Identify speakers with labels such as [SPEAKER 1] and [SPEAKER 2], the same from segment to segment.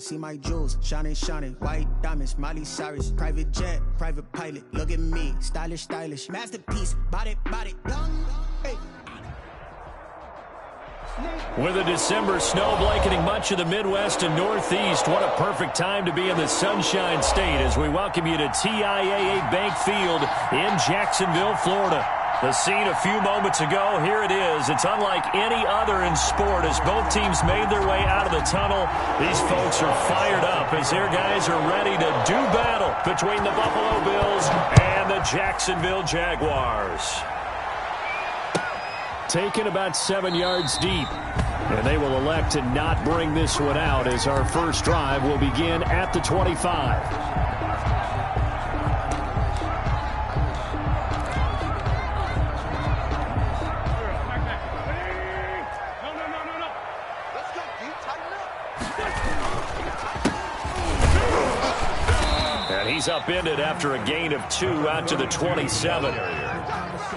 [SPEAKER 1] see my jewels, shining, shining. White diamonds, Miley Cyrus. Private jet, private pilot. Look at me, stylish, stylish. Masterpiece, body, young. Hey.
[SPEAKER 2] With a December snow blanketing much of the Midwest and Northeast, what a perfect time to be in the Sunshine State as we welcome you to TIAA Bank Field in Jacksonville, Florida. The scene a few moments ago, here it is. It's unlike any other in sport as both teams made their way out of the tunnel. These folks are fired up as their guys are ready to do battle between the Buffalo Bills and the Jacksonville Jaguars. Taken about 7 yards deep. And they will elect to not bring this one out as our first drive will begin at the 25. He's upended after a gain of 2 out to the 27.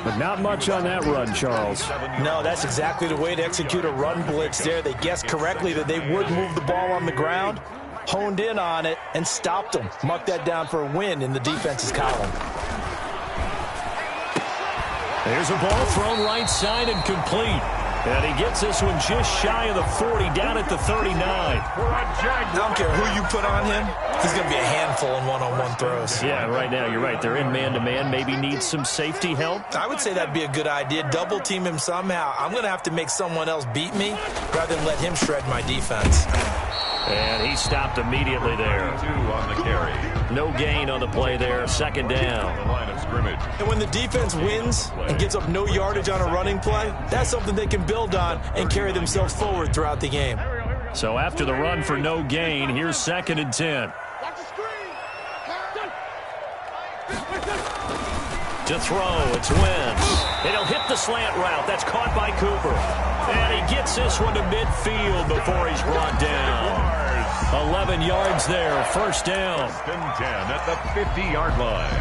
[SPEAKER 2] But not much on that run, Charles.
[SPEAKER 3] No, that's exactly the way to execute a run blitz there. They guessed correctly that they would move the ball on the ground, honed in on it, and stopped them. Mark that down for a win in the defense's column.
[SPEAKER 2] There's a ball thrown right side and complete. And he gets this one just shy of the 40, down at the 39.
[SPEAKER 3] I don't care who you put on him. He's going to be a handful in one-on-one throws.
[SPEAKER 2] Yeah, right now, you're right. They're in man-to-man. Maybe needs some safety help.
[SPEAKER 3] I would say that'd be a good idea. Double team him somehow. I'm going to have to make someone else beat me rather than let him shred my defense.
[SPEAKER 2] And he stopped immediately there.
[SPEAKER 4] 2 on the carry.
[SPEAKER 2] No gain on the play there. Second down.
[SPEAKER 4] The line of scrimmage.
[SPEAKER 3] And when the defense wins and gives up no yardage on a running play, that's something they can build on and carry themselves forward throughout the game.
[SPEAKER 2] So after the run for no gain, here's 2nd and 10. To throw, it's Wentz. It'll hit the slant route. That's caught by Cooper. And he gets this one to midfield before he's brought down. 11 yards there, first down.
[SPEAKER 4] 10 at the 50-yard line.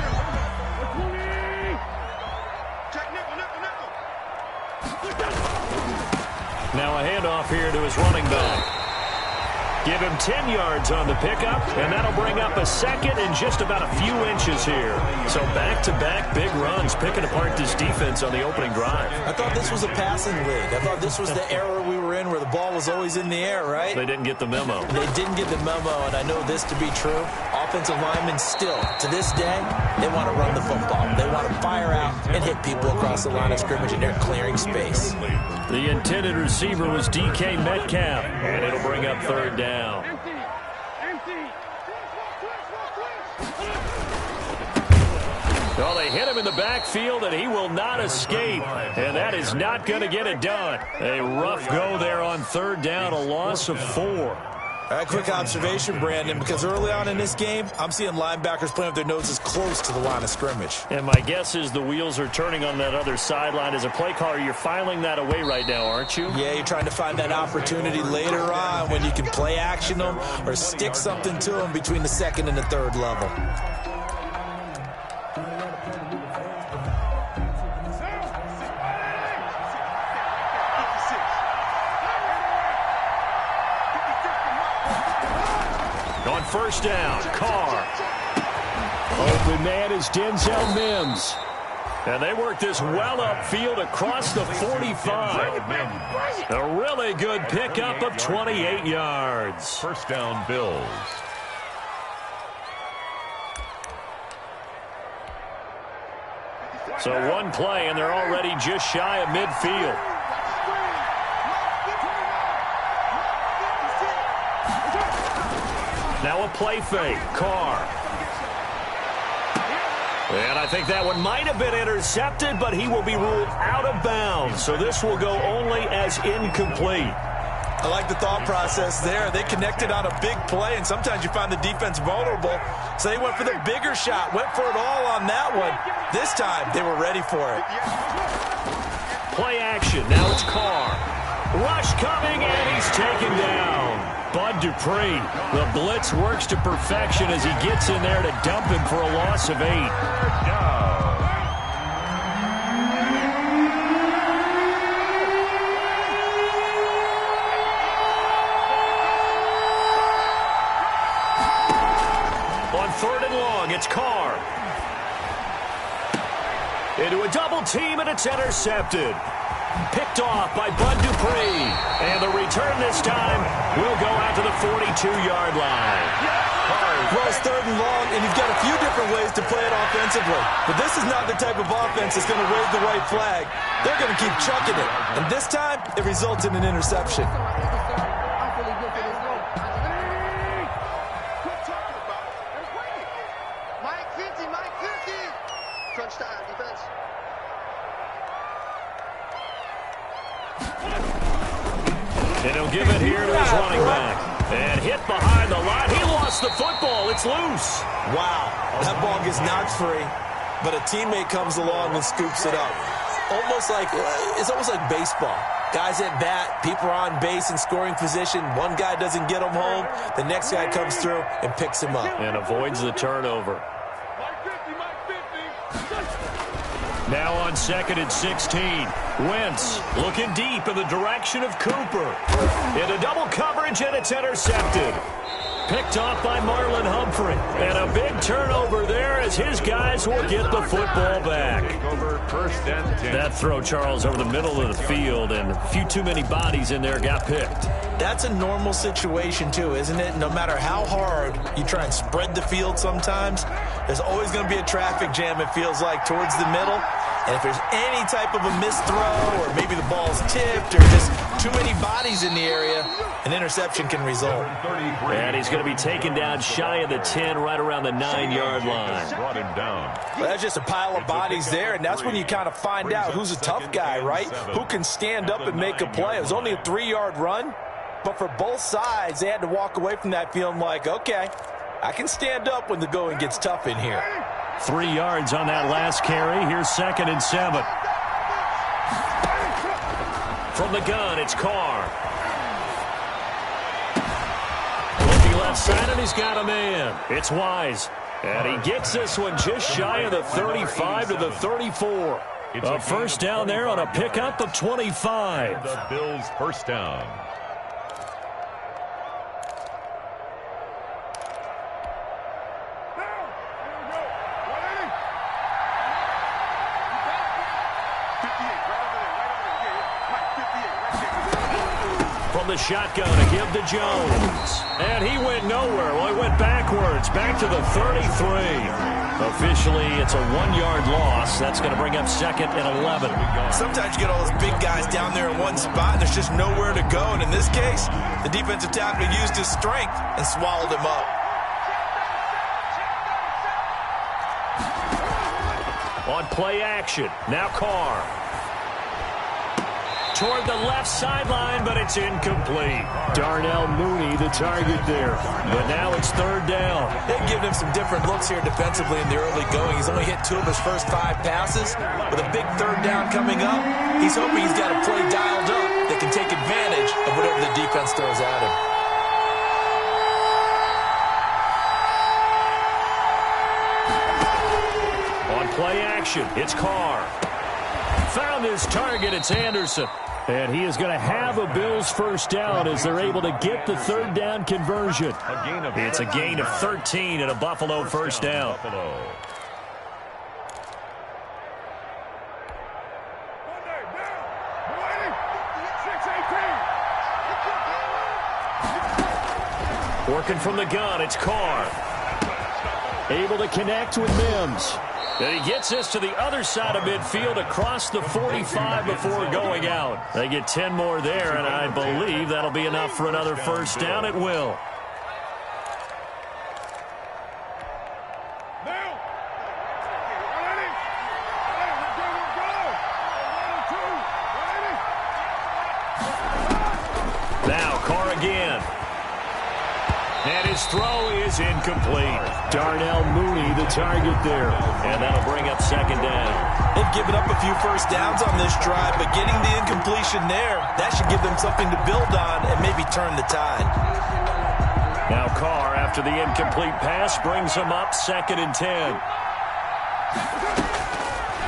[SPEAKER 2] Now a handoff here to his running back. Give him 10 yards on the pickup, and that'll bring up a second in just about a few inches here. So back-to-back big runs, picking apart this defense on the opening drive.
[SPEAKER 3] I thought this was a passing league. I thought this was the era we were in where the ball was always in the air, right?
[SPEAKER 2] They didn't get the memo.
[SPEAKER 3] They didn't get the memo, and I know this to be true. Offensive linemen still, to this day, they want to run the football. They want to fire out and hit people across the line of scrimmage, and they're clearing space.
[SPEAKER 2] The intended receiver was DK Metcalf, and it'll bring up third down. Well, they hit him in the backfield, and he will not escape. And that is not going to get it done. A rough go there on third down, a loss of 4.
[SPEAKER 3] All right, quick observation, Brandon, because early on in this game, I'm seeing linebackers playing with their noses close to the line of scrimmage.
[SPEAKER 2] And my guess is the wheels are turning on that other sideline. As a play caller, you're filing that away right now, aren't you?
[SPEAKER 3] Yeah, you're trying to find that opportunity later on when you can play action them or stick something to them between the second and the third level.
[SPEAKER 2] On first down, Carr. Open man is Denzel Mims. And they work this well upfield across the 45. A really good pickup of 28 yards.
[SPEAKER 4] First down, Bills.
[SPEAKER 2] So one play, and they're already just shy of midfield. Now a play fake. Carr. And I think that one might have been intercepted, but he will be ruled out of bounds. So this will go only as incomplete.
[SPEAKER 3] I like the thought process there. They connected on a big play, and sometimes you find the defense vulnerable. So they went for the bigger shot, went for it all on that one. This time, they were ready for it.
[SPEAKER 2] Play action. Now it's Carr. Rush coming, and he's taken down. Bud Dupree. The blitz works to perfection as he gets in there to dump him for a loss of 8. On 3rd and long, it's Carr. Into a double team, and it's intercepted. Picked off by Bud Dupree. And the return this time will go out to the 42-yard line.
[SPEAKER 3] Well, it's 3rd and long, and you've got a few different ways to play it offensively. But this is not the type of offense that's going to wave the white flag. They're going to keep chucking it. And this time, it results in an interception.
[SPEAKER 2] And he'll give it here to his running back. And hit behind the line. He lost the football. It's loose.
[SPEAKER 3] Wow, that ball gets knocked free, but a teammate comes along and scoops it up. It's almost like baseball. Guys at bat, people are on base in scoring position. One guy doesn't get him home. The next guy comes through and picks him up.
[SPEAKER 2] And avoids the turnover. Now on 2nd and 16. Wentz looking deep in the direction of Cooper. Into double coverage, and it's intercepted. Picked off by Marlon Humphrey. And a big turnover there as his guys will get the football back. That throw, Charles, over the middle of the field, and a few too many bodies in there got picked.
[SPEAKER 3] That's a normal situation, too, isn't it? No matter how hard you try and spread the field sometimes, there's always going to be a traffic jam, it feels like, towards the middle. And if there's any type of a missed throw, or maybe the ball's tipped, or just too many bodies in the area, an interception can result.
[SPEAKER 2] And he's going to be taken down shy of the 10, right around the 9-yard line.
[SPEAKER 4] Brought him down.
[SPEAKER 3] Well, that's just a pile of bodies there, and that's when you kind of find out who's a tough guy, right? Who can stand up and make a play. It was only a 3-yard run, but for both sides, they had to walk away from that feeling like, okay, I can stand up when the going gets tough in here.
[SPEAKER 2] 3 yards on that last carry. Here's 2nd and 7. From the gun, it's Carr. Looking left side, and he's got a man. It's Wise. And he gets this one just shy of the 35 to the 34. A first down there on a pickup of 25.
[SPEAKER 4] The Bills' first down.
[SPEAKER 2] From the shotgun to give to Jones. And he went nowhere. Well, he went backwards, back to the 33. Officially, it's a 1-yard loss. That's going to bring up 2nd and 11.
[SPEAKER 3] Sometimes you get all those big guys down there in one spot, and there's just nowhere to go. And in this case, the defensive tackle used his strength and swallowed him up.
[SPEAKER 2] On play action, now Carr. Toward the left sideline, but it's incomplete. Darnell Mooney, the target there. But now it's 3rd down.
[SPEAKER 3] They've given him some different looks here defensively in the early going. He's only hit 2 of his first 5 passes. With a big 3rd down coming up, he's hoping he's got a play dialed up that can take advantage of whatever the defense throws at him.
[SPEAKER 2] On play action, it's Carr. Found his target, it's Anderson. And he is going to have a Bills first down as they're able to get the 3rd down conversion. It's a gain of 13 and a Buffalo first down. Working from the gun, it's Carr. Able to connect with Mims. And he gets this to the other side of midfield across the 45 before going out. They get 10 more there, and I believe that'll be enough for another first down. It will. Now Carr again. And his throw is incomplete. Darnell Mooney, the target there. And that'll bring up 2nd down.
[SPEAKER 3] They've given up a few first downs on this drive, but getting the incompletion there, that should give them something to build on and maybe turn the tide.
[SPEAKER 2] Now Carr, after the incomplete pass, brings him up 2nd and 10.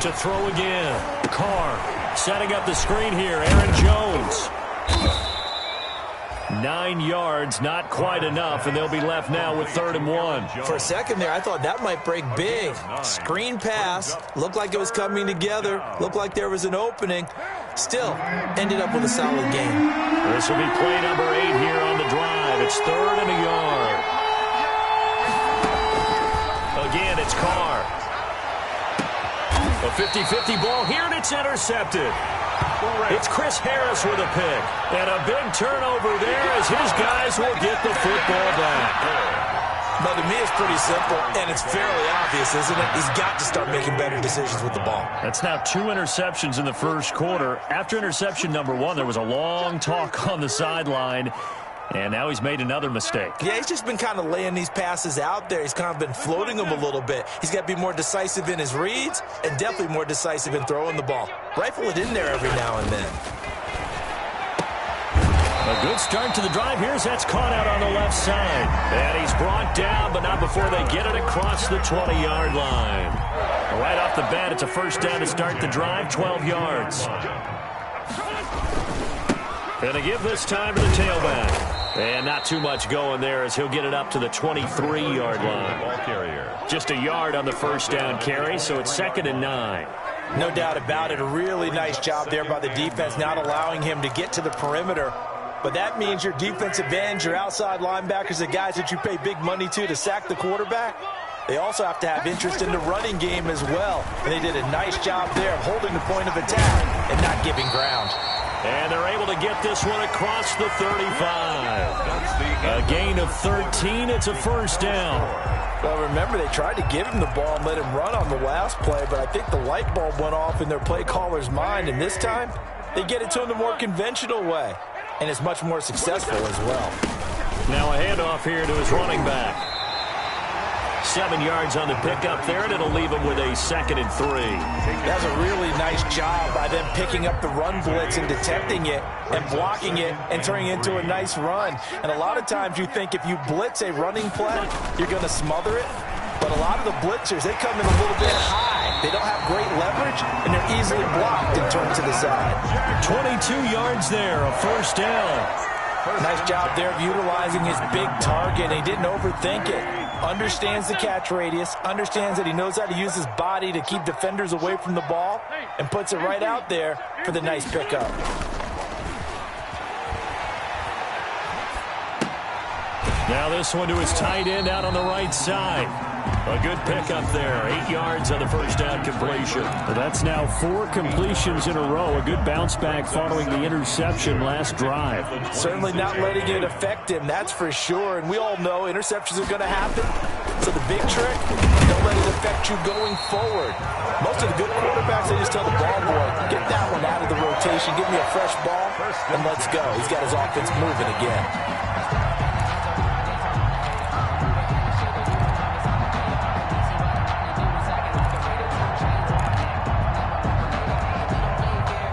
[SPEAKER 2] To throw again. Carr setting up the screen here. Aaron Jones. 9 yards, not quite enough, and they'll be left now with 3rd and 1.
[SPEAKER 3] For a second there, I thought that might break big. Screen pass, looked like it was coming together, looked like there was an opening. Still, ended up with a solid game.
[SPEAKER 2] This will be play number 8 here on the drive. It's 3rd and a yard. Again, it's Carr. A 50-50 ball here, and it's intercepted. It's Chris Harris with a pick. And a big turnover there as his guys will get the football back.
[SPEAKER 3] But to me, it's pretty simple, and it's fairly obvious, isn't it? He's got to start making better decisions with the ball.
[SPEAKER 2] That's now 2 interceptions in the first quarter. After interception number 1, there was a long talk on the sideline. And now he's made another mistake.
[SPEAKER 3] Yeah, he's just been kind of laying these passes out there. He's kind of been floating them a little bit. He's got to be more decisive in his reads and definitely more decisive in throwing the ball. Rifle it in there every now and then.
[SPEAKER 2] A good start to the drive. Here's that's caught out on the left side. And he's brought down, but not before they get it across the 20-yard line. Right off the bat, it's a first down to start the drive, 12 yards. And they give this time to the tailback. And not too much going there as he'll get it up to the 23-yard line.
[SPEAKER 4] Ball carrier.
[SPEAKER 2] Just a yard on the first down carry, so it's 2nd and 9.
[SPEAKER 3] No doubt about it. A really nice job there by the defense, not allowing him to get to the perimeter. But that means your defensive ends, your outside linebackers, the guys that you pay big money to sack the quarterback, they also have to have interest in the running game as well. And they did a nice job there of holding the point of attack and not giving ground.
[SPEAKER 2] And they're able to get this one across the 35. A gain of 13. It's a first down.
[SPEAKER 3] Well, remember, they tried to give him the ball and let him run on the last play, but I think the light bulb went off in their play caller's mind, and this time they get it to him the more conventional way, and it's much more successful as well.
[SPEAKER 2] Now a handoff here to his running back. 7 yards on the pickup there, and it'll leave him with a 2nd and 3.
[SPEAKER 3] That's a really nice job by them picking up the run blitz and detecting it and blocking it and turning it into a nice run. And a lot of times you think if you blitz a running play, you're going to smother it. But a lot of the blitzers, they come in a little bit high. They don't have great leverage, and they're easily blocked and turned to the side.
[SPEAKER 2] 22 yards there, a first down.
[SPEAKER 3] Nice job there of utilizing his big target. He didn't overthink it. Understands the catch radius, understands that he knows how to use his body to keep defenders away from the ball, and puts it right out there for the nice pickup.
[SPEAKER 2] Now this one to his tight end out on the right side. A good pickup there. 8 yards on the first down completion. That's now 4 completions in a row. A good bounce back following the interception last drive.
[SPEAKER 3] Certainly not letting it affect him, that's for sure. And we all know interceptions are going to happen. So the big trick, don't let it affect you going forward. Most of the good quarterbacks, they just tell the ball boy, get that one out of the rotation, give me a fresh ball, and let's go. He's got his offense moving again.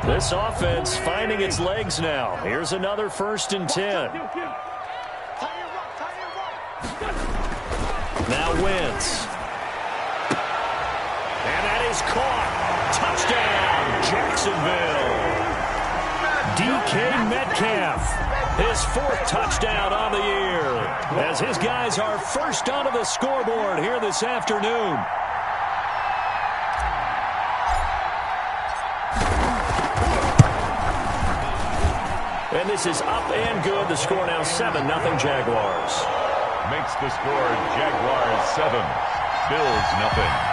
[SPEAKER 2] This offense finding its legs now. Here's another 1st and 10. Now Wentz. And that is caught. Touchdown, Jacksonville. DK Metcalf, his 4th touchdown on the year, as his guys are first onto the scoreboard here this afternoon. And this is up and good. The score now 7-0 Jaguars.
[SPEAKER 4] Makes the score Jaguars 7, Bills nothing.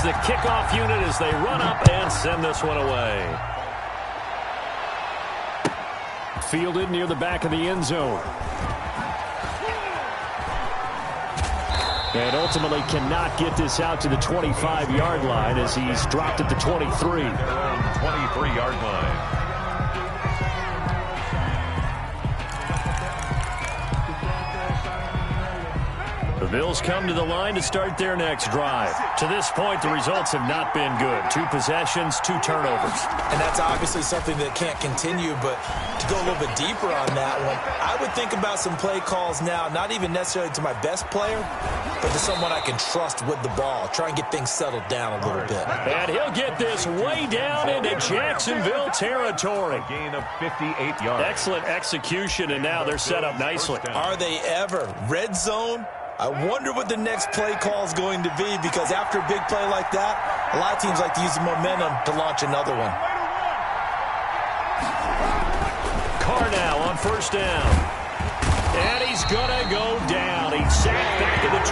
[SPEAKER 2] The kickoff unit as they run up and send this one away. Fielded near the back of the end zone. And ultimately cannot get this out to the 25-yard line as he's dropped at the 23.
[SPEAKER 4] 23-yard line.
[SPEAKER 2] Bills come to the line to start their next drive. To this point, the results have not been good. 2 possessions, 2 turnovers.
[SPEAKER 3] And that's obviously something that can't continue, but to go a little bit deeper on that one, I would think about some play calls now, not even necessarily to my best player, but to someone I can trust with the ball. Try and get things settled down a little bit.
[SPEAKER 2] And he'll get this way down into Jacksonville territory.
[SPEAKER 4] A gain of 58 yards.
[SPEAKER 2] Excellent execution, and now they're set up nicely.
[SPEAKER 3] Are they ever? Red zone? I wonder what the next play call is going to be, because after a big play like that, a lot of teams like to use the momentum to launch another one.
[SPEAKER 2] Carr now on first down. And he's going to go down. He's sacked back at the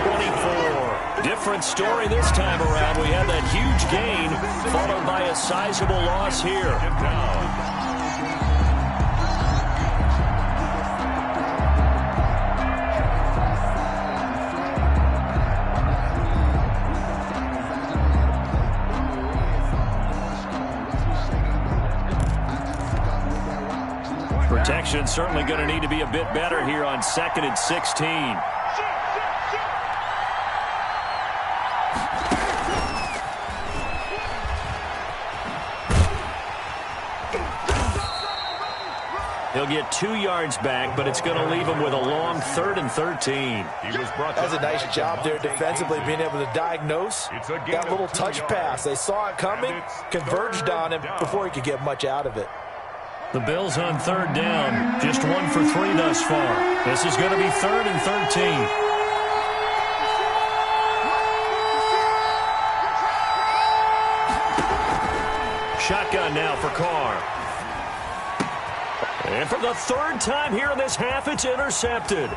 [SPEAKER 2] 24. Different story this time around. We had that huge gain followed by a sizable loss here. Protection certainly going to need to be a bit better here on 2nd and 16. He'll get 2 yards back, but it's going to leave him with a long 3rd and 13.
[SPEAKER 3] That's a nice job there defensively, being able to diagnose that little touch pass. They saw it coming, converged on him before he could get much out of it.
[SPEAKER 2] The Bills on 3rd down, just 1 for 3 thus far. This is going to be 3rd and 13. Shotgun now for Carr. And for the 3rd time here in this half, it's intercepted.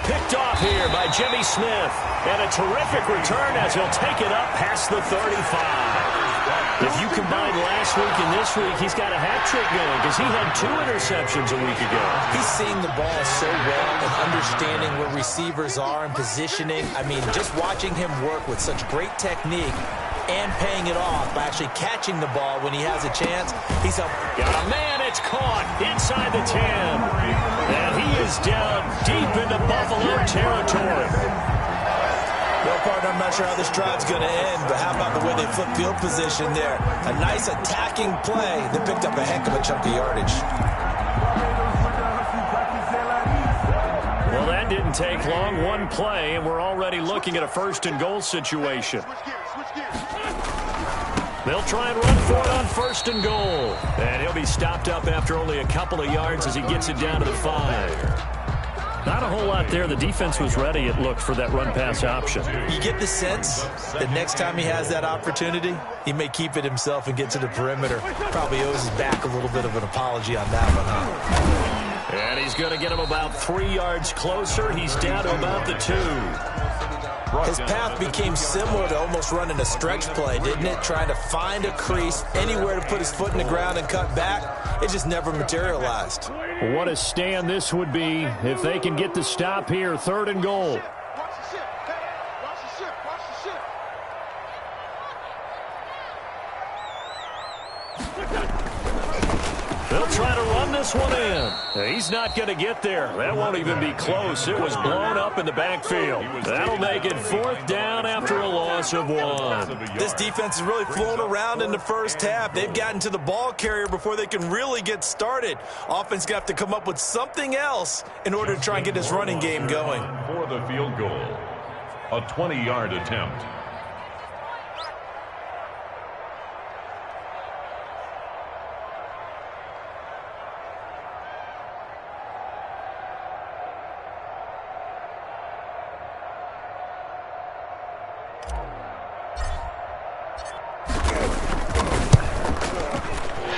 [SPEAKER 2] Picked off here by Jimmy Smith. And a terrific return as he'll take it up past the 35. If you combine last week and this week, he's got a hat trick going because he had 2 interceptions a week ago.
[SPEAKER 3] He's seeing the ball so well and understanding where receivers are and positioning. I mean, just watching him work with such great technique and paying it off by actually catching the ball when he has a chance. He's up.
[SPEAKER 2] Got a man, it's caught inside the 10. And he is down deep into Buffalo territory.
[SPEAKER 3] Well, partner, I'm not sure how this drive's going to end, but how about the way they flip field position there? A nice attacking play that picked up a heck of a chunk of yardage.
[SPEAKER 2] Well, that didn't take long. 1 play, and we're already looking at a 1st and goal situation. They'll try and run for it on 1st and goal. And he'll be stopped up after only a couple of yards as he gets it down to the 5. Not a whole lot there. The defense was ready, it looked, for that run-pass option.
[SPEAKER 3] You get the sense that next time he has that opportunity, he may keep it himself and get to the perimeter. Probably owes his back a little bit of an apology on that one, huh?
[SPEAKER 2] And he's going to get him about 3 yards closer. He's down to about the 2.
[SPEAKER 3] His path became similar to almost running a stretch play, didn't it? Trying to find a crease, anywhere to put his foot in the ground and cut back. It just never materialized.
[SPEAKER 2] What a stand this would be if they can get the stop here. 3rd and goal. They'll try to run this one in. He's not going to get there. That won't even be close. It was blown up in the backfield. That'll make it 4th down after a loss of 1.
[SPEAKER 3] This defense is really flown around in the first half. They've gotten to the ball carrier before they can really get started. Offense got to come up with something else in order to try and get this running game going.
[SPEAKER 4] For the field goal, a 20-yard attempt.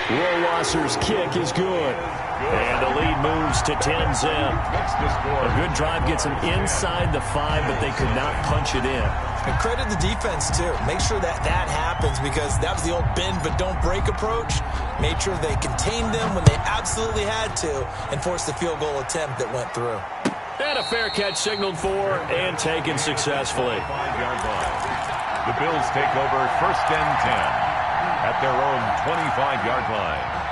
[SPEAKER 2] Rohrwasser's kick is good. And the lead moves to 10-zip. A good drive gets them inside the 5, but they could not punch it in.
[SPEAKER 3] And credit the defense, too. Make sure that happens, because that was the old bend but don't break approach. Made sure they contained them when they absolutely had to and forced the field goal attempt that went through.
[SPEAKER 2] And a fair catch signaled for and taken successfully.
[SPEAKER 4] 5-yard line. The Bills take over 1st and 10 at their own 25-yard line.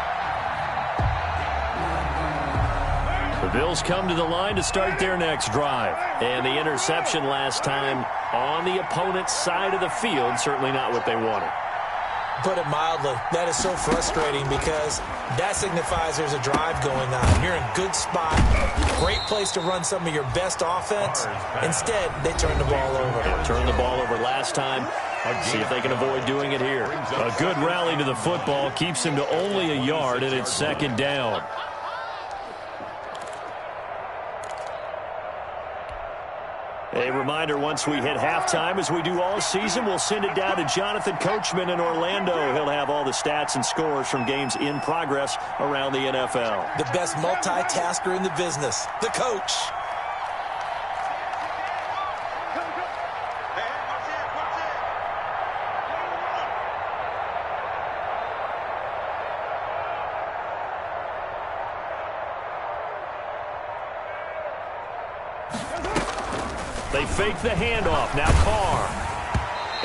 [SPEAKER 2] The Bills come to the line to start their next drive. And the interception last time on the opponent's side of the field, certainly not what they wanted.
[SPEAKER 3] Put it mildly, that is so frustrating because that signifies there's a drive going on. You're in a good spot, great place to run some of your best offense. Instead, they turn the ball over.
[SPEAKER 2] Yeah, turned the ball over last time. See if they can avoid doing it here. A good rally to the football keeps him to only a yard, and it's second down. A reminder, once we hit halftime, as we do all season, we'll send it down to Jonathan Coachman in Orlando. He'll have all the stats and scores from games in progress around the NFL.
[SPEAKER 3] The best multitasker in the business, the coach.
[SPEAKER 2] They fake the handoff. Now Carr.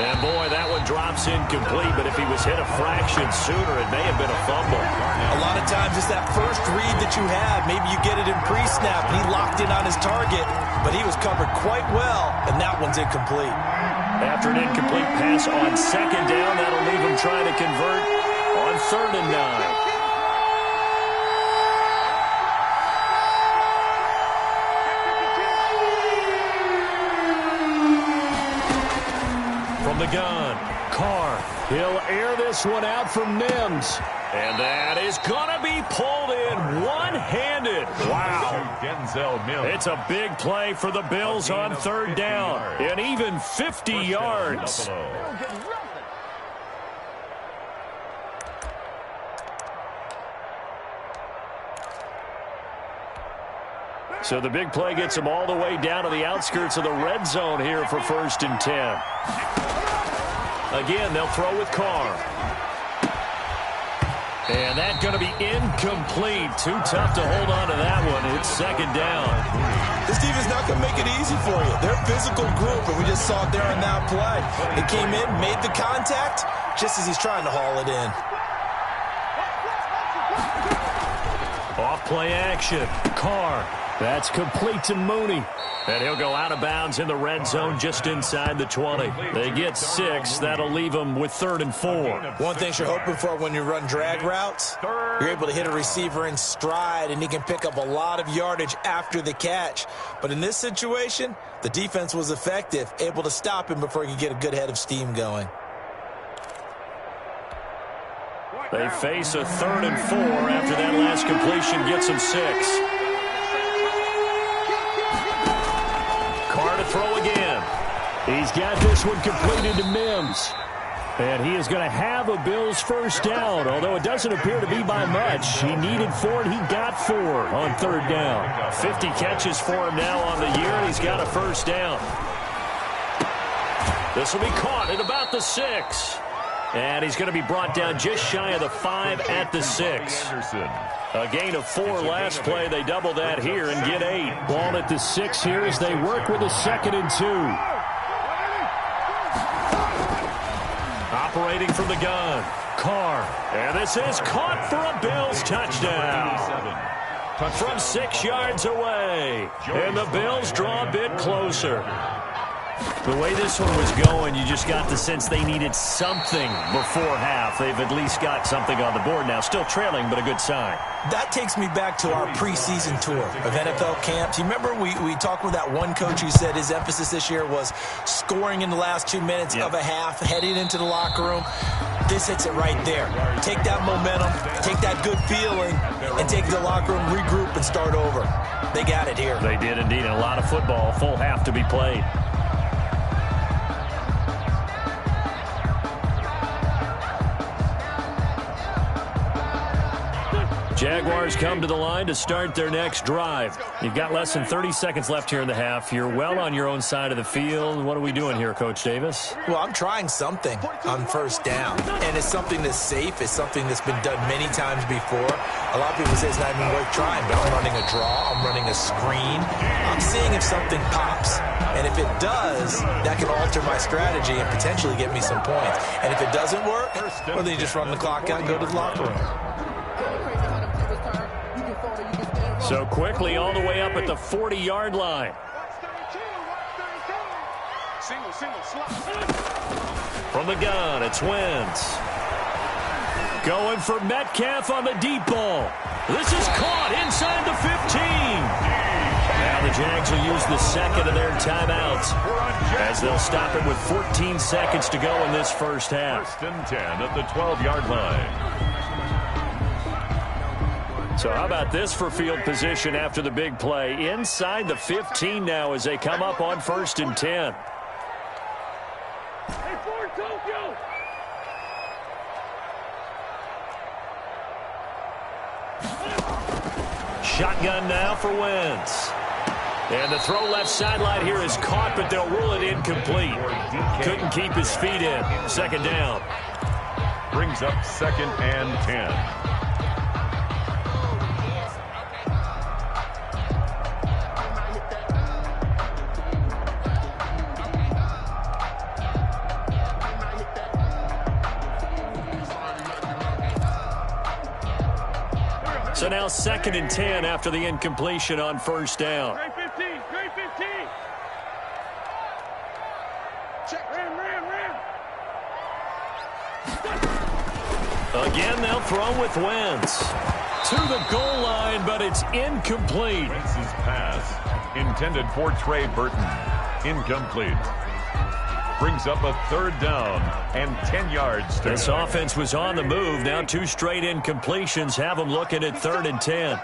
[SPEAKER 2] And, boy, that one drops incomplete, but if he was hit a fraction sooner, it may have been a fumble.
[SPEAKER 3] A lot of times it's that first read that you have. Maybe you get it in pre-snap, and he locked in on his target, but he was covered quite well, and that one's incomplete.
[SPEAKER 2] After an incomplete pass on second down, that'll leave him trying to convert on 3rd and 9. From the gun, Carr. He'll air this one out for Mims. And that is going to be pulled in one-handed. Wow. It's a big play for the Bills on 3rd down. And even 50 yards. So the big play gets them all the way down to the outskirts of the red zone here for 1st and 10. Again, they'll throw with Carr. And that's going to be incomplete. Too tough to hold on to that one. It's 2nd down.
[SPEAKER 3] This defense not going to make it easy for you. They're a physical group, and we just saw it there on that play. They came in, made the contact, just as he's trying to haul it in.
[SPEAKER 2] Off play action. Carr. That's complete to Mooney. And he'll go out of bounds in the red zone just inside the 20. They get 6. That'll leave them with 3rd and 4.
[SPEAKER 3] One thing you're hoping for when you run drag routes, you're able to hit a receiver in stride, and he can pick up a lot of yardage after the catch. But in this situation, the defense was effective, able to stop him before he could get a good head of steam going.
[SPEAKER 2] They face a 3rd and 4 after that last completion gets them 6. Carr to throw again. He's got this one completed to Mims. And he is going to have a Bills 1st down, although it doesn't appear to be by much. He needed 4, and he got 4 on 3rd down. 50 catches for him now on the year, and he's got a 1st down. This will be caught at about the 6. And he's going to be brought down just shy of the 5 at the 6. A gain of 4 last play. They double that here and get 8. Ball at the 6 here as they work with a 2nd and 2. Operating from the gun, Carr. And this is caught for a Bills touchdown. From 6 yards away. And the Bills draw a bit closer. The way this one was going, you just got the sense they needed something before half. They've at least got something on the board now. Still trailing, but a good sign.
[SPEAKER 3] That takes me back to our preseason tour of NFL camps. You remember we talked with that one coach who said his emphasis this year was scoring in the last 2 minutes of a half, heading into the locker room. This hits it right there. Take that momentum, take that good feeling, and take the locker room, regroup, and start over. They got it here.
[SPEAKER 2] They did indeed. And a lot of football, full half to be played. Jaguars come to the line to start their next drive. You've got less than 30 seconds left here in the half. You're well on your own side of the field. What are we doing here, Coach Davis?
[SPEAKER 3] Well, I'm trying something on 1st down, and it's something that's safe. It's something that's been done many times before. A lot of people say it's not even worth trying, but I'm running a draw. I'm running a screen. I'm seeing if something pops, and if it does, that can alter my strategy and potentially get me some points. And if it doesn't work, well, then you just run the clock out and go to the locker room.
[SPEAKER 2] So quickly all the way up at the 40-yard line. From the gun, it's Wentz. Going for Metcalf on the deep ball. This is caught inside the 15. Now the Jags will use the second of their timeouts as they'll stop it with 14 seconds to go in this first half.
[SPEAKER 4] First and 10 at the 12-yard line.
[SPEAKER 2] So how about this for field position after the big play? Inside the 15 now as they come up on first and 10. Shotgun now for Wentz. And the throw left sideline here is caught, but they'll rule it incomplete. Couldn't keep his feet in. Second down.
[SPEAKER 4] Brings up second and 10.
[SPEAKER 2] So now second and 10 after the incompletion on first down.
[SPEAKER 5] Great 15, great 15. Check. Ram.
[SPEAKER 2] Again, they'll throw with Wentz. To the goal line, but it's incomplete.
[SPEAKER 4] Wentz's pass intended for Trey Burton. Incomplete. Brings up a third down and 10 yards.
[SPEAKER 2] This offense was on the move. Now two straight incompletions have them looking at third and 10.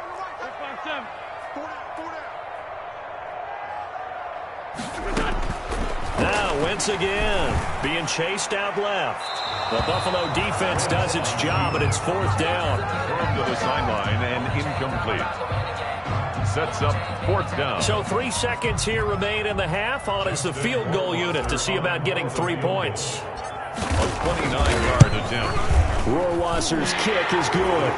[SPEAKER 2] Now Wentz again, being chased out left. The Buffalo defense does its job, and it's fourth down.
[SPEAKER 4] Thrown to the sideline and incomplete. Sets up fourth down.
[SPEAKER 2] So 3 seconds here remain in the half. On is the field goal unit to see about getting 3 points.
[SPEAKER 4] A 29-yard attempt.
[SPEAKER 2] Rohrwasser's kick is good.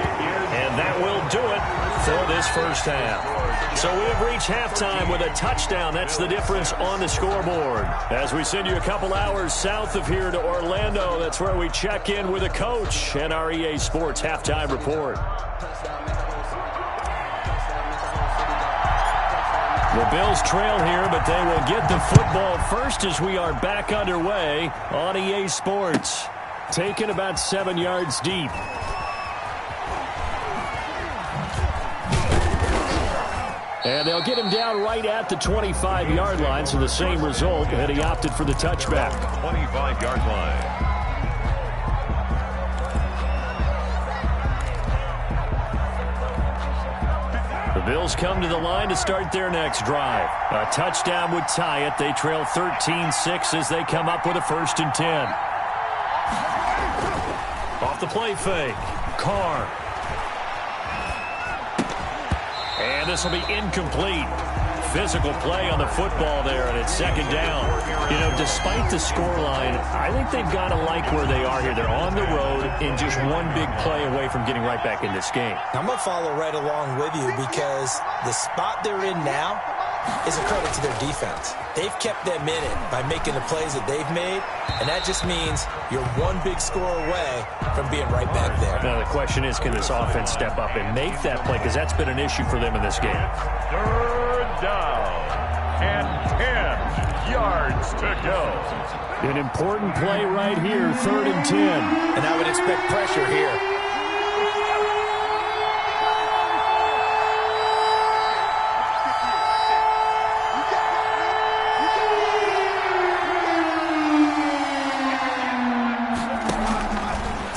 [SPEAKER 2] And that will do it for this first half. So we have reached halftime with a touchdown. That's the difference on the scoreboard. As we send you a couple hours south of here to Orlando, that's where we check in with a coach and our EA Sports halftime report. The Bills trail here, but they will get the football first as we are back underway on EA Sports. Taken about 7 yards deep. And they'll get him down right at the 25-yard line, so the same result, and he opted for the touchback.
[SPEAKER 4] 25-yard line.
[SPEAKER 2] The Bills come to the line to start their next drive. A touchdown would tie it. They trail 13-6 as they come up with a first and 10. Off the play fake. Carr. And this will be incomplete. Physical play on the football there, and it's second down. You know, despite the scoreline, I think they've got to like where they are here. They're on the road and just one big play away from getting right back in this game.
[SPEAKER 3] I'm going to follow right along with you because the spot they're in now is a credit to their defense. They've kept them in it by making the plays that they've made, and that just means you're one big score away from being right back there.
[SPEAKER 2] Now, the question is, can this offense step up and make that play? Because that's been an issue for them in this game.
[SPEAKER 4] Third down and 10 yards to go.
[SPEAKER 2] An important play right here, third and 10.
[SPEAKER 3] And I would expect pressure here.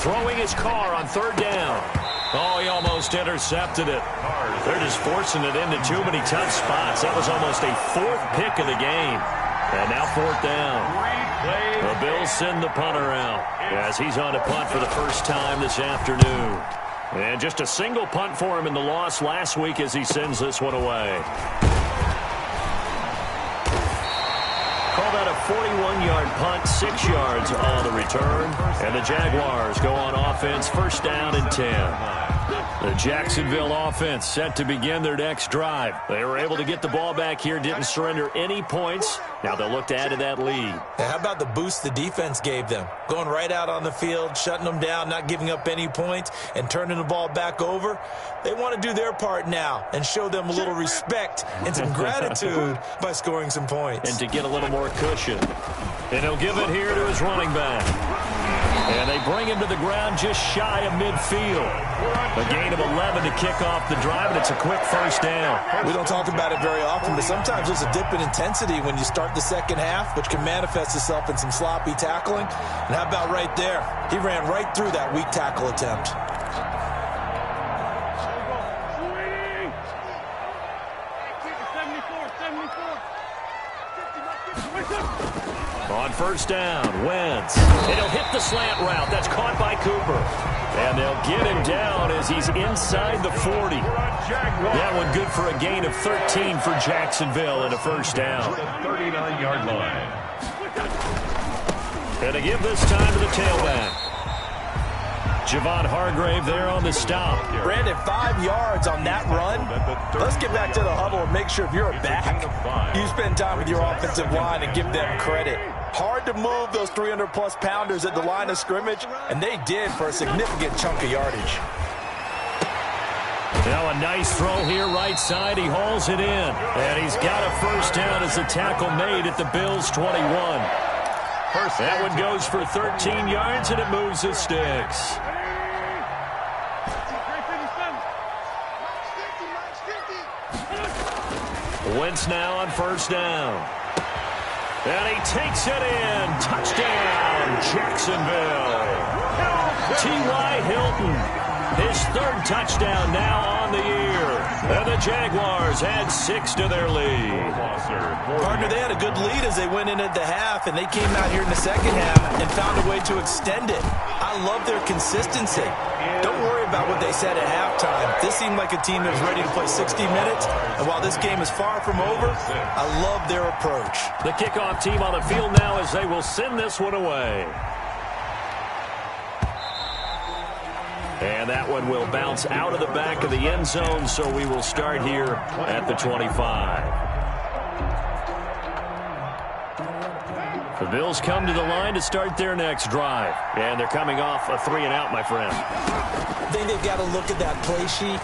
[SPEAKER 2] Throwing his car on third down. Oh, he almost intercepted it. They're just forcing it into too many tough spots. That was almost a fourth pick of the game. And now fourth down. The Bills send the punter out as he's on a punt for the first time this afternoon. And just a single punt for him in the loss last week as he sends this one away. Call that a 41-yard punt, 6 yards on the return. And the Jaguars go on offense, first down and 10. The Jacksonville offense set to begin their next drive. They were able to get the ball back here, didn't surrender any points. Now they'll look to add to that lead.
[SPEAKER 3] Yeah, how about the boost the defense gave them? Going right out on the field, shutting them down, not giving up any points, and turning the ball back over. They want to do their part now and show them a little respect and some gratitude by scoring some points.
[SPEAKER 2] And to get a little more cushion. And he'll give it here to his running back. And they bring him to the ground just shy of midfield. A gain of 11 to kick off the drive, and it's a quick first down.
[SPEAKER 3] We don't talk about it very often, but sometimes there's a dip in intensity when you start the second half, which can manifest itself in some sloppy tackling. And how about right there? He ran right through that weak tackle attempt.
[SPEAKER 2] On first down, Wentz. And he'll hit the slant route. That's caught by Cooper. And they'll get him down as he's inside the 40. That one good for a gain of 13 for Jacksonville and a first down.
[SPEAKER 4] 39-yard line.
[SPEAKER 2] And to give this time to the tailback. Javon Hargrave there on the stop.
[SPEAKER 3] Brandon, 5 yards on that run. Let's get back to the huddle and make sure if you're a back, you spend time with your offensive line and give them credit. Hard to move those 300-plus pounders at the line of scrimmage, and they did for a significant chunk of yardage.
[SPEAKER 2] Now a nice throw here right side. He hauls it in. And he's got a first down as the tackle made at the Bills' 21. That one goes for 13 yards, and it moves the sticks. Wentz now on first down. And he takes it in. Touchdown, Jacksonville. T.Y. Hilton, his third touchdown now on the year. And the Jaguars add 6 to their lead.
[SPEAKER 3] Partner, they had a good lead as they went in at the half, and they came out here in the second half and found a way to extend it. I love their consistency. Don't worry about what they said at halftime. This seemed like a team that was ready to play 60 minutes, and while this game is far from over, I love their approach.
[SPEAKER 2] The kickoff team on the field now as they will send this one away. And that one will bounce out of the back of the end zone, so we will start here at the 25. The Bills come to the line to start their next drive. And they're coming off a 3-and-out, my friend.
[SPEAKER 3] I think they've got to look at that play sheet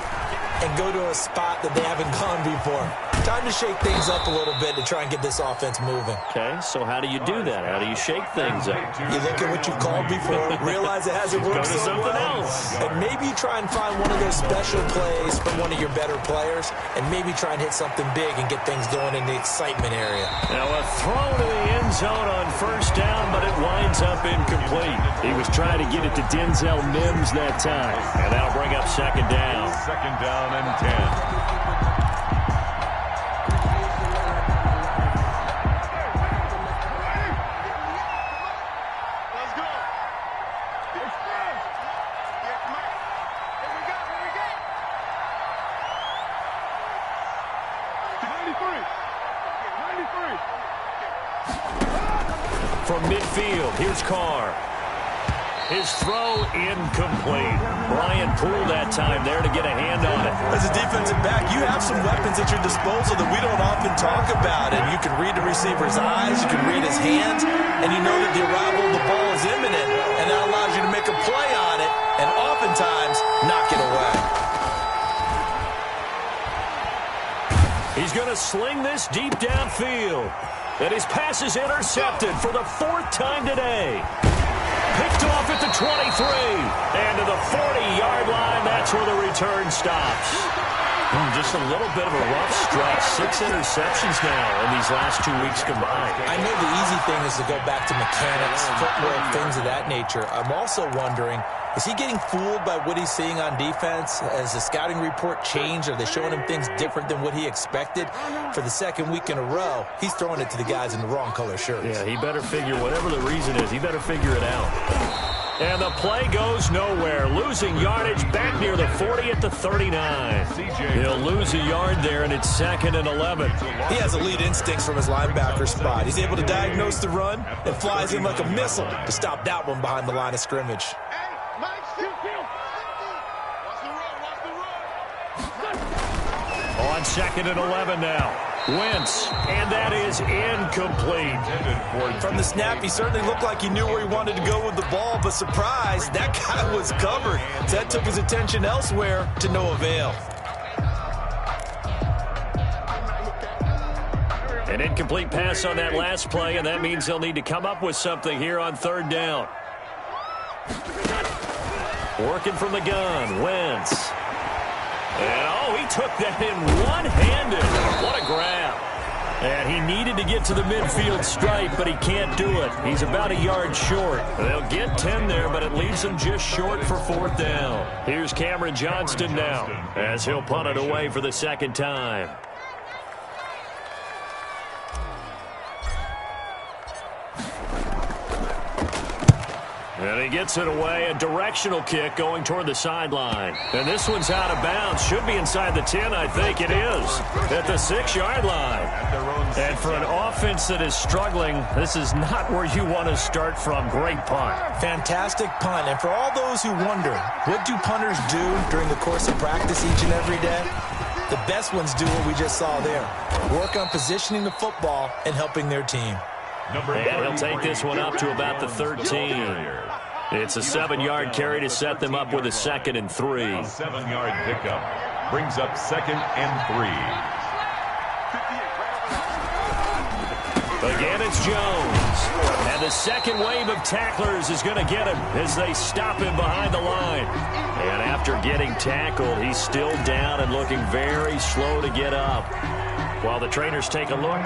[SPEAKER 3] and go to a spot that they haven't gone before. Time to shake things up a little bit to try and get this offense moving.
[SPEAKER 2] Okay, so how do you do that? How do you shake things up?
[SPEAKER 3] You look at what you've called before, realize it hasn't worked so well, and maybe try and find one of those special plays from one of your better players, and maybe try and hit something big and get things going in the excitement area.
[SPEAKER 2] Now a throw to the end zone on first down, but it winds up incomplete. He was trying to get it to Denzel Mims that time, and that'll bring up second down.
[SPEAKER 4] Second down and 10.
[SPEAKER 2] From midfield, here's Carr. His throw incomplete. Ryan Poole that time there to get a hand on it.
[SPEAKER 3] As a defensive back, you have some weapons at your disposal that we don't often talk about. And you can read the receiver's eyes, you can read his hands, and you know that the arrival of the ball is imminent. And that allows you to make a play on it and oftentimes knock it away.
[SPEAKER 2] He's going to sling this deep downfield. And his pass is intercepted for the 4th time today. Picked off at the 23. And to the 40-yard line, that's where the return stops. Just a little bit of a rough stretch. 6 interceptions now in these last 2 weeks combined.
[SPEAKER 3] I know the easy thing is to go back to mechanics, footwork, things of that nature. I'm also wondering, is he getting fooled by what he's seeing on defense? Has the scouting report changed? Are they showing him things different than what he expected? For the second week in a row, he's throwing it to the guys in the wrong color shirts.
[SPEAKER 2] Yeah, he better figure, whatever the reason is, he better figure it out. And the play goes nowhere. Losing yardage back near the 40 at the 39. He'll lose a yard there, and it's 2nd and 11.
[SPEAKER 3] He has elite instincts from his linebacker spot. He's able to diagnose the run and flies in like a missile to stop that one behind the line of scrimmage.
[SPEAKER 2] 2nd and 11 now. Wentz, and that is incomplete.
[SPEAKER 3] From the snap, he certainly looked like he knew where he wanted to go with the ball, but surprise, that guy was covered. So that took his attention elsewhere to no avail.
[SPEAKER 2] An incomplete pass on that last play, and that means they'll need to come up with something here on 3rd down. Working from the gun, Wentz. And, he took that in one-handed. What a grab. And he needed to get to the midfield stripe, but he can't do it. He's about a yard short. They'll get 10 there, but it leaves him just short for 4th down. Here's Cameron Johnston now, as he'll punt it away for the 2nd time. And he gets it away, a directional kick going toward the sideline. And this one's out of bounds. Should be inside the 10, I think it is, at the 6-yard line. And for an offense that is struggling, this is not where you want to start from. Great punt.
[SPEAKER 3] Fantastic punt. And for all those who wonder, what do punters do during the course of practice each and every day? The best ones do what we just saw there. Work on positioning the football and helping their team.
[SPEAKER 2] And he'll take this one up to about the 13. It's a 7-yard carry to set them up with a 2nd and 3.
[SPEAKER 4] A 7-yard pickup brings up 2nd and 3.
[SPEAKER 2] Again, it's Jones. And the second wave of tacklers is going to get him as they stop him behind the line. And after getting tackled, he's still down and looking very slow to get up. While the trainers take a look,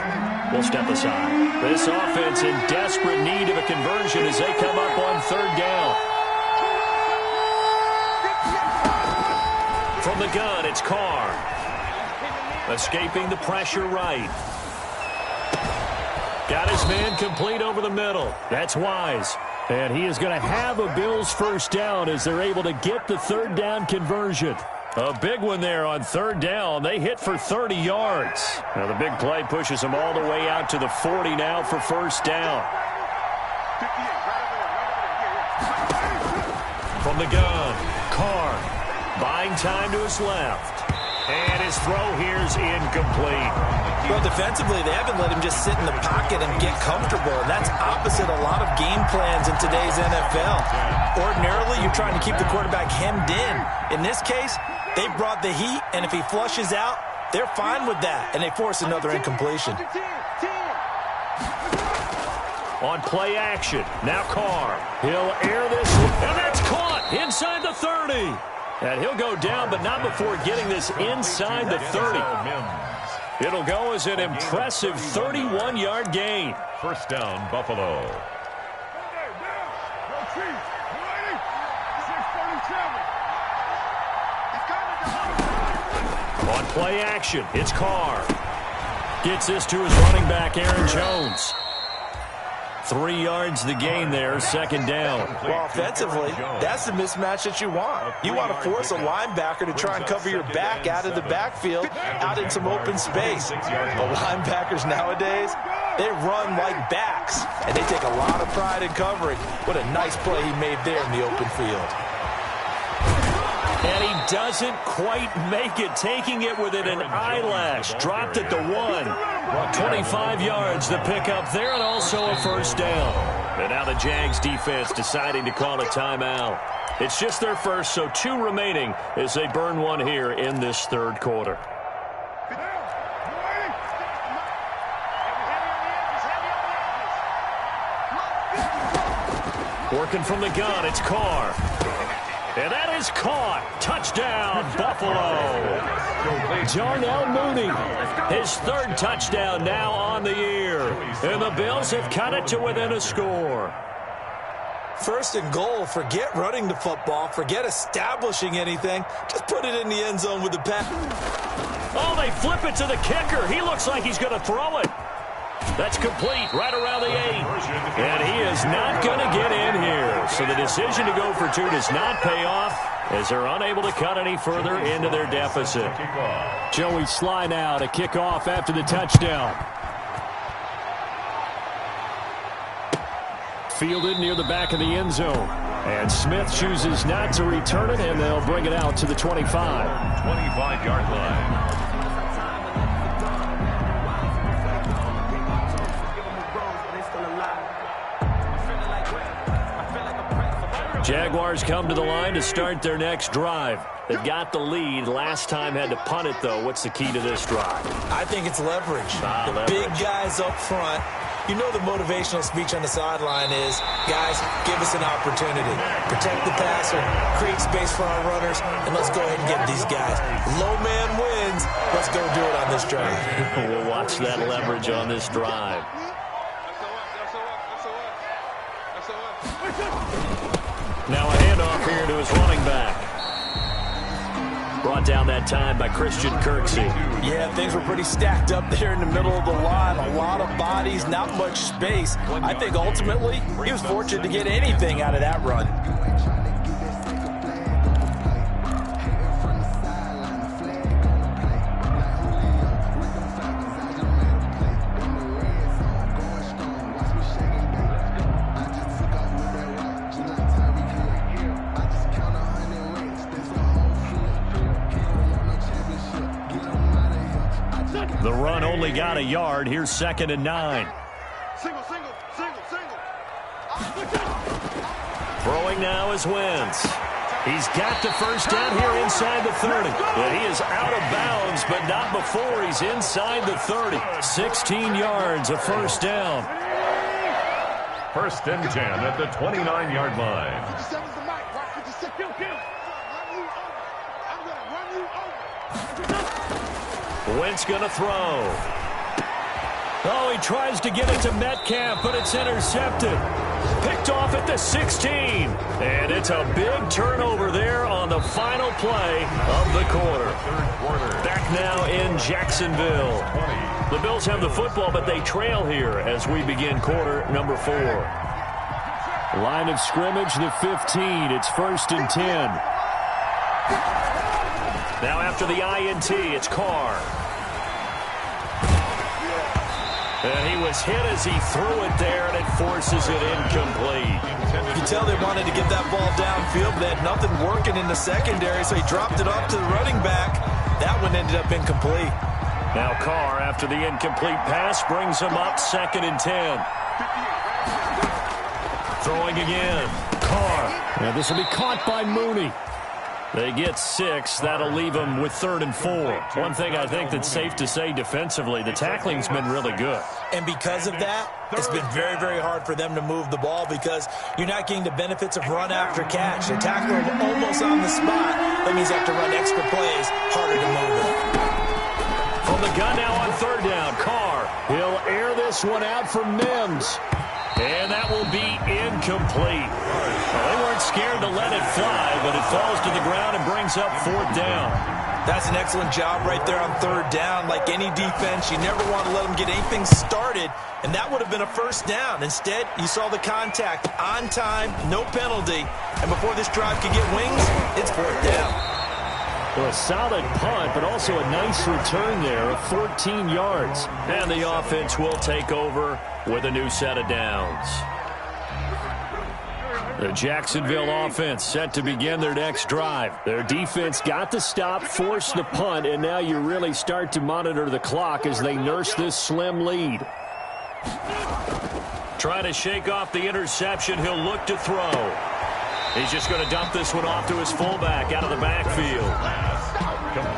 [SPEAKER 2] we'll step aside. This offense in desperate need of a conversion as they come up on 3rd down. From the gun, it's Carr. Escaping the pressure right. Got his man complete over the middle. That's Wise. And he is going to have a Bills 1st down as they're able to get the 3rd down conversion. A big one there on 3rd down. They hit for 30 yards. Now the big play pushes them all the way out to the 40 now for 1st down. From the gun, Carr buying time to his left. And his throw here's incomplete.
[SPEAKER 3] Well, defensively, they haven't let him just sit in the pocket and get comfortable. And that's opposite a lot of game plans in today's NFL. Ordinarily, you're trying to keep the quarterback hemmed in. In this case, they brought the heat, and if he flushes out, they're fine with that, and they force another incompletion.
[SPEAKER 2] On play action, now Carr. He'll air this, and that's caught inside the 30. And he'll go down, but not before getting this inside the 30. It'll go as an impressive 31-yard gain.
[SPEAKER 4] 1st down, Buffalo.
[SPEAKER 2] On play action, it's Carr. Gets this to his running back, Aaron Jones. 3 yards the gain there, 2nd down.
[SPEAKER 3] Well, offensively, that's the mismatch that you want. You want to force a linebacker to try and cover your back out of the backfield, out in some open space. But linebackers nowadays, they run like backs, and they take a lot of pride in covering. What a nice play he made there in the open field.
[SPEAKER 2] And he doesn't quite make it, taking it within an eyelash. Dropped at the 1. 25 yards to pick up there, and also a 1st down. And now the Jags defense deciding to call a timeout. It's just their first, so 2 remaining as they burn one here in this 3rd quarter. Working from the gun, it's Carr. And that is caught. Touchdown, Buffalo. Darnell Mooney, his 3rd touchdown now on the year. And the Bills have cut it to within a score.
[SPEAKER 3] 1st and goal. Forget running the football. Forget establishing anything. Just put it in the end zone with the pass.
[SPEAKER 2] Oh, they flip it to the kicker. He looks like he's going to throw it. That's complete right around the 8. And he is not going to get in here. So the decision to go for 2 does not pay off as they're unable to cut any further into their deficit. Joey Sly now to kick off after the touchdown. Fielded near the back of the end zone. And Smith chooses not to return it, and they'll bring it out to the 25.
[SPEAKER 4] 25-yard line.
[SPEAKER 2] Jaguars come to the line to start their next drive. They've got the lead. Last time had to punt it, though. What's the key to this drive?
[SPEAKER 3] I think it's leverage. The big guys up front. You know the motivational speech on the sideline is, guys, give us an opportunity. Protect the passer, create space for our runners, and let's go ahead and get these guys. Low man wins. Let's go do it on this drive.
[SPEAKER 2] We'll watch that leverage on this drive. Now a handoff here to his running back. Brought down that time by Christian Kirksey.
[SPEAKER 3] Yeah, things were pretty stacked up there in the middle of the line. A lot of bodies, not much space. I think ultimately he was fortunate to get anything out of that run.
[SPEAKER 2] The run only got a yard. Here's 2nd and 9.
[SPEAKER 5] Single.
[SPEAKER 2] Throwing now is Wentz. He's got the first down here inside the 30. But he is out of bounds, but not before he's inside the 30. 16 yards, a first down.
[SPEAKER 4] 1st and 10 at the 29-yard line.
[SPEAKER 2] Wentz going to throw. Oh, he tries to get it to Metcalf, but it's intercepted. Picked off at the 16. And it's a big turnover there on the final play of the quarter. Back now in Jacksonville. The Bills have the football, but they trail here as we begin quarter number 4. Line of scrimmage, the 15. It's 1st and 10. Now after the INT, it's Carr. And he was hit as he threw it there, and it forces it incomplete.
[SPEAKER 3] You can tell they wanted to get that ball downfield, but they had nothing working in the secondary, so he dropped it off to the running back. That one ended up incomplete.
[SPEAKER 2] Now Carr, after the incomplete pass, brings him up 2nd and 10. Throwing again. Carr. Now this will be caught by Mooney. They get 6. That'll leave them with 3rd and 4. One thing I think that's safe to say defensively, the tackling's been really good.
[SPEAKER 3] And because of that, it's been very, very hard for them to move the ball because you're not getting the benefits of run after catch. The tackler almost on the spot. That means you have to run extra plays, harder to move it.
[SPEAKER 2] From the gun now on 3rd down, Carr. He'll air this one out for Mims. And that will be incomplete. Well, they weren't scared to let it fly, but it falls to the ground and brings up 4th down.
[SPEAKER 3] That's an excellent job right there on 3rd down. Like any defense, you never want to let them get anything started, and that would have been a 1st down. Instead, you saw the contact on time, no penalty, and before this drive could get wings, it's 4th down.
[SPEAKER 2] Well, a solid punt, but also a nice return there of 14 yards. And the offense will take over with a new set of downs. The Jacksonville offense set to begin their next drive. Their defense got the stop, forced the punt, and now you really start to monitor the clock as they nurse this slim lead. Trying to shake off the interception, he'll look to throw. He's just going to dump this one off to his fullback out of the backfield.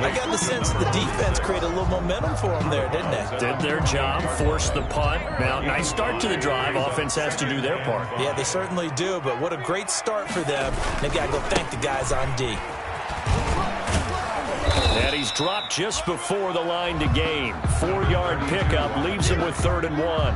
[SPEAKER 3] I got the sense that the defense created a little momentum for them there, didn't they?
[SPEAKER 2] Did their job, forced the punt. Now, nice start to the drive. Offense has to do their part.
[SPEAKER 3] Yeah, they certainly do, but what a great start for them. They've got to go thank the guys on D.
[SPEAKER 2] And he's dropped just before the line to gain. 4-yard pickup leaves him with 3rd and 1.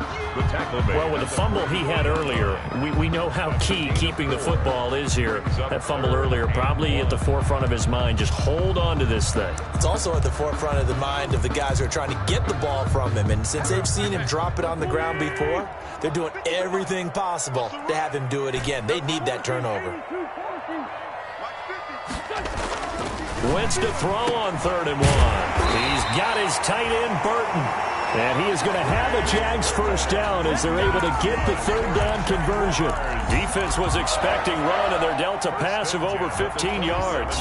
[SPEAKER 2] Well, with the fumble he had earlier, we know how key keeping the football is here. That fumble earlier probably at the forefront of his mind. Just hold on to this thing.
[SPEAKER 3] It's also at the forefront of the mind of the guys who are trying to get the ball from him. And since they've seen him drop it on the ground before, they're doing everything possible to have him do it again. They need that turnover.
[SPEAKER 2] Wentz to throw on 3rd and 1. He's got his tight end, Burton. And he is going to have a Jags first down as they're able to get the 3rd down conversion. Defense was expecting run, and they're dealt a pass of over 15 yards.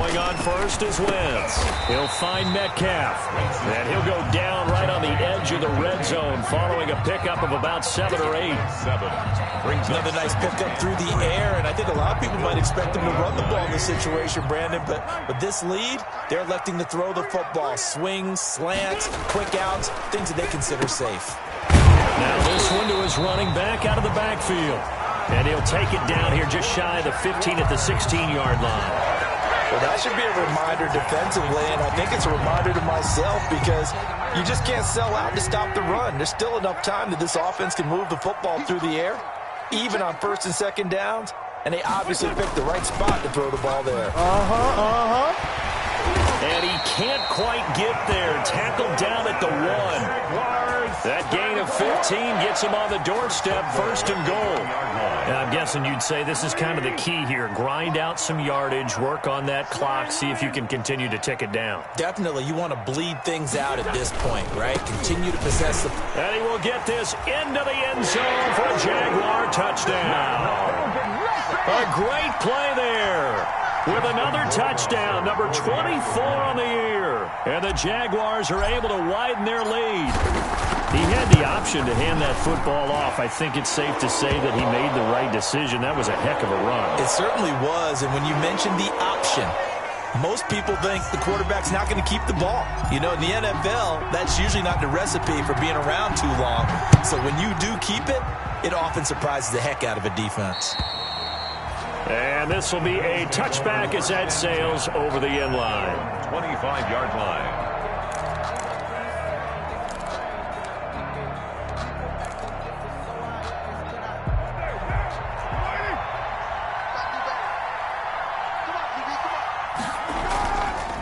[SPEAKER 2] Throwing on first is Wentz. He'll find Metcalf. And he'll go down right on the edge of the red zone following a pickup of about 7 or 8.
[SPEAKER 3] Another nice pickup through the air, and I think a lot of people might expect him to run the ball in this situation, Brandon, but with this lead, they're electing to throw the football. Swings, slants, quick outs, things that they consider safe.
[SPEAKER 2] Now this one to his running back out of the backfield. And he'll take it down here just shy of the 15 at the 16-yard line.
[SPEAKER 3] Well, that should be a reminder defensively, and I think it's a reminder to myself because you just can't sell out to stop the run. There's still enough time that this offense can move the football through the air, even on first and second downs, and they obviously picked the right spot to throw the ball there.
[SPEAKER 2] And he can't quite get there. Tackled down at the 1. That gain of 15 gets him on the doorstep, first and goal. And I'm guessing you'd say this is kind of the key here. Grind out some yardage, work on that clock, see if you can continue to tick it down.
[SPEAKER 3] Definitely. You want to bleed things out at this point, right? Continue to possess the...
[SPEAKER 2] And he will get this into the end zone for a Jaguar touchdown. A great play there. With another touchdown, number 24 on the year. And the Jaguars are able to widen their lead. He had the option to hand that football off. I think it's safe to say that he made the right decision. That was a heck of a run.
[SPEAKER 3] It certainly was, and when you mentioned the option, most people think the quarterback's not going to keep the ball. You know, in the NFL, that's usually not the recipe for being around too long. So when you do keep it, it often surprises the heck out of a defense.
[SPEAKER 2] And this will be a touchback as that sails over the end line.
[SPEAKER 4] 25-yard line.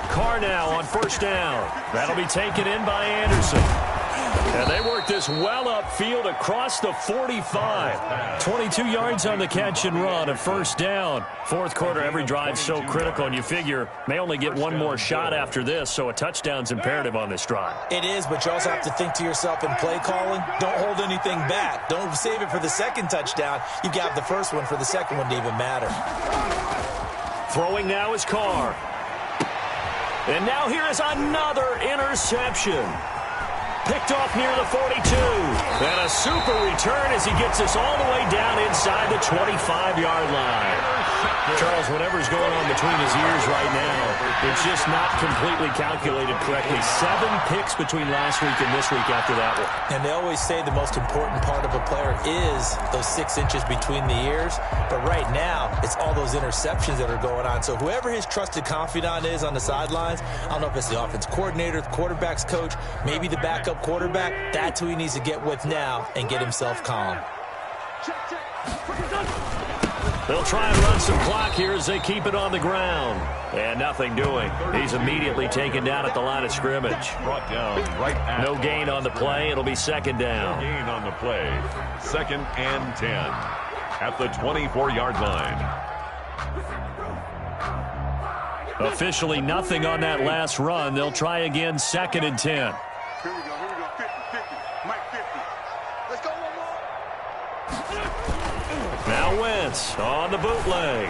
[SPEAKER 2] Carr now on first down. That'll be taken in by Anderson. And they work this well upfield across the 45. 22 yards on the catch and run, a first down. Fourth quarter, every drive so critical, and you figure may only get one more shot after this, so a touchdown's imperative on this drive.
[SPEAKER 3] It is, but you also have to think to yourself in play calling, don't hold anything back. Don't save it for the second touchdown. You got the first one for the second one to even matter.
[SPEAKER 2] Throwing now is Carr. And now here is another interception. Picked off near the 42. And a super return as he gets us all the way down inside the 25-yard line. Charles, whatever's going on between his ears right now, it's just not completely calculated correctly. 7 picks between last week and this week after that one.
[SPEAKER 3] And they always say the most important part of a player is those 6 inches between the ears. But right now, it's all those interceptions that are going on. So whoever his trusted confidant is on the sidelines, I don't know if it's the offense coordinator, the quarterback's coach, maybe the backup quarterback, that's who he needs to get with now and get himself calm.
[SPEAKER 2] They'll try and run some clock here as they keep it on the ground. And nothing doing. He's immediately taken down at the line of scrimmage.
[SPEAKER 4] Brought down right at
[SPEAKER 2] no gain on the play. It'll be second down.
[SPEAKER 4] No gain on the play. 2nd and 10 at the 24-yard line.
[SPEAKER 2] Officially nothing on that last run. They'll try again 2nd and 10.
[SPEAKER 5] Here we go. 50. Mike 50. Let's go one more.
[SPEAKER 2] Now Wentz on the bootleg.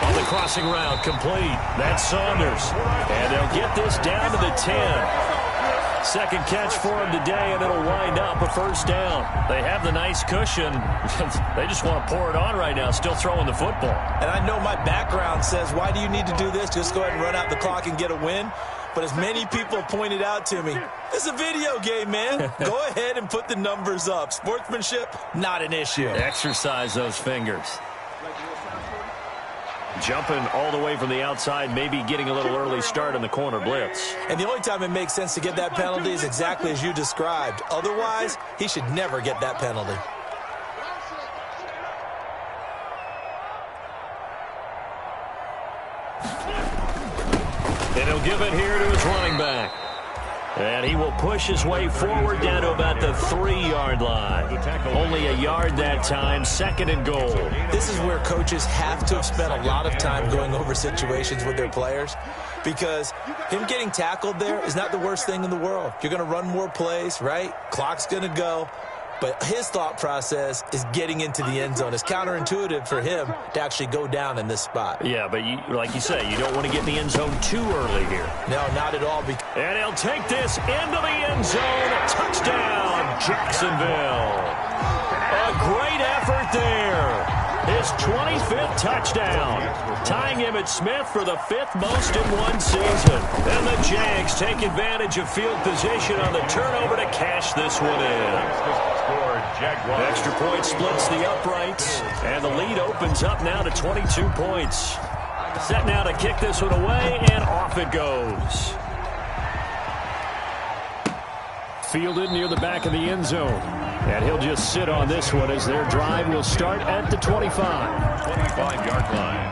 [SPEAKER 2] On the crossing route, complete. That's Saunders. And they'll get this down to the 10. Second catch for him today, and it'll wind up a first down. They have the nice cushion. They just want to pour it on right now, still throwing the football.
[SPEAKER 3] And I know my background says, why do you need to do this? Just go ahead and run out the clock and get a win. But as many people pointed out to me, this is a video game, man. Go ahead and put the numbers up. Sportsmanship, not an issue.
[SPEAKER 2] Exercise those fingers. Jumping all the way from the outside, maybe getting a little early start in the corner blitz.
[SPEAKER 3] And the only time it makes sense to get that penalty is exactly as you described. Otherwise, he should never get that penalty.
[SPEAKER 2] And he'll give it here to his running back. And he will push his way forward down to about the 3-yard line. Only a yard that time, 2nd and goal.
[SPEAKER 3] This is where coaches have to have spent a lot of time going over situations with their players, because him getting tackled there is not the worst thing in the world. You're going to run more plays, right? Clock's going to go. But his thought process is getting into the end zone. It's counterintuitive for him to actually go down in this spot.
[SPEAKER 2] Yeah, but like you say, you don't want to get in the end zone too early here.
[SPEAKER 3] No, not at all.
[SPEAKER 2] And he'll take this into the end zone. Touchdown, Jacksonville. A great effort there. His 25th touchdown, tying him at Smith for the 5th most in one season. And the Jags take advantage of field position on the turnover to cash this one in. Extra point splits the uprights, and the lead opens up now to 22 points. Set now to kick this one away, and off it goes. Fielded near the back of the end zone. And he'll just sit on this one as their drive will start at the 25.
[SPEAKER 4] 25-yard line.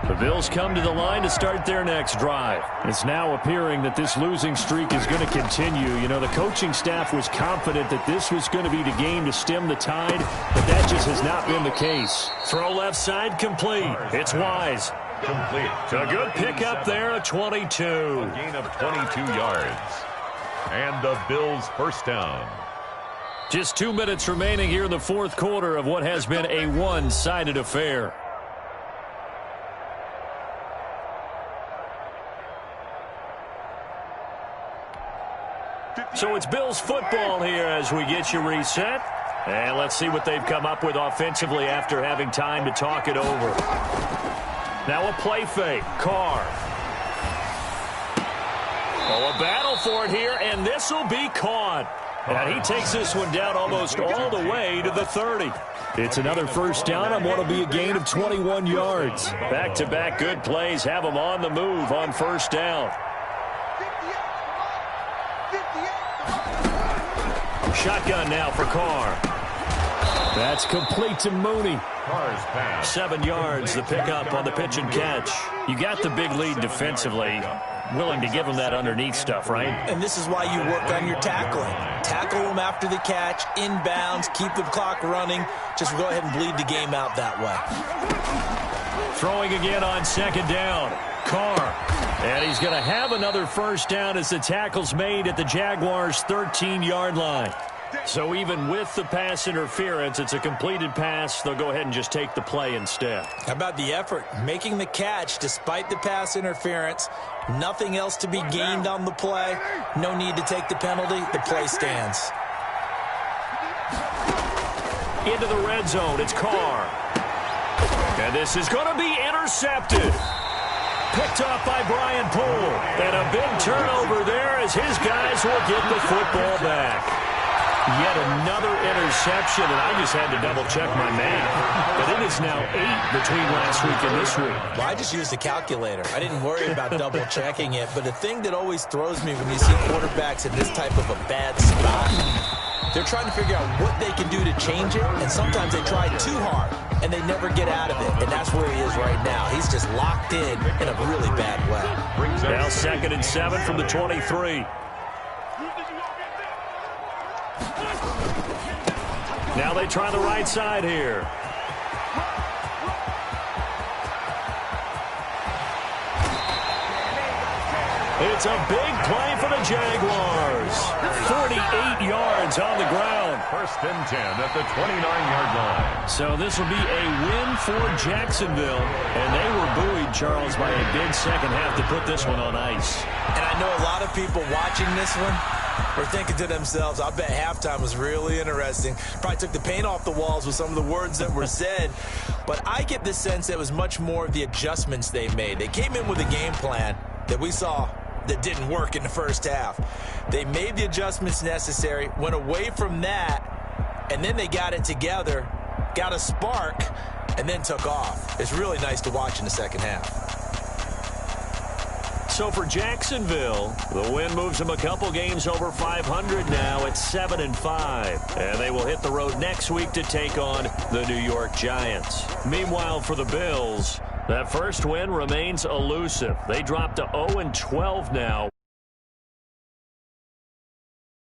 [SPEAKER 2] The Bills come to the line to start their next drive. It's now appearing that this losing streak is going to continue. You know, the coaching staff was confident that this was going to be the game to stem the tide, but that just has not been the case. Throw left side complete. It's Wise.
[SPEAKER 4] Complete.
[SPEAKER 2] A good pickup there at 22.
[SPEAKER 4] A gain of 22 yards. And the Bills first down.
[SPEAKER 2] Just 2 minutes remaining here in the fourth quarter of what has been a one-sided affair. So it's Bills football here as we get you reset. And let's see what they've come up with offensively after having time to talk it over. Now a play fake. Carr. Oh, a battle for it here, and this will be caught. And he takes this one down almost all the way to the 30. It's another first down on what will be a gain of 21 yards. Back-to-back good plays have them on the move on first down. Shotgun now for Carr. That's complete to Mooney. 7 yards, the pickup on the pitch and catch. You got the big lead defensively. Willing to give them that underneath stuff, right?
[SPEAKER 3] And this is why you work on your tackling. Tackle them after the catch, inbounds, keep the clock running. Just go ahead and bleed the game out that way.
[SPEAKER 2] Throwing again on second down. Carr. And he's going to have another first down as the tackle's made at the Jaguars' 13-yard line. So even with the pass interference, it's a completed pass. They'll go ahead and just take the play instead.
[SPEAKER 3] How about the effort? Making the catch despite the pass interference. Nothing else to be gained on the play. No need to take the penalty. The play stands.
[SPEAKER 2] Into the red zone. It's Carr. And this is going to be intercepted. Picked off by Brian Poole. And a big turnover there as his guys will get the football back. Yet another interception, and I just had to double-check my math. But it is now 8 between last week and this week.
[SPEAKER 3] Well, I just used a calculator. I didn't worry about double-checking it. But the thing that always throws me when you see quarterbacks in this type of a bad spot, they're trying to figure out what they can do to change it, and sometimes they try too hard, and they never get out of it. And that's where he is right now. He's just locked in a really bad way.
[SPEAKER 2] Now 2nd and 7 from the 23. Now they try the right side here. It's a big play for the Jaguars. 48 yards on the ground.
[SPEAKER 4] 1st and 10 at the 29-yard line.
[SPEAKER 2] So this will be a win for Jacksonville. And they were buoyed, Charles, by a big second half to put this one on ice.
[SPEAKER 3] And I know a lot of people watching this one were thinking to themselves, I bet halftime was really interesting. Probably took the paint off the walls with some of the words that were said. But I get the sense that it was much more of the adjustments they made. They came in with a game plan that we saw that didn't work in the first half. They made the adjustments necessary, went away from that, and then they got it together, got a spark, and then took off. It's really nice to watch in the second half.
[SPEAKER 2] So for Jacksonville, the win moves them a couple games over 500 now at 7-5. And they will hit the road next week to take on the New York Giants. Meanwhile, for the Bills, that first win remains elusive. They dropped to 0-12 now.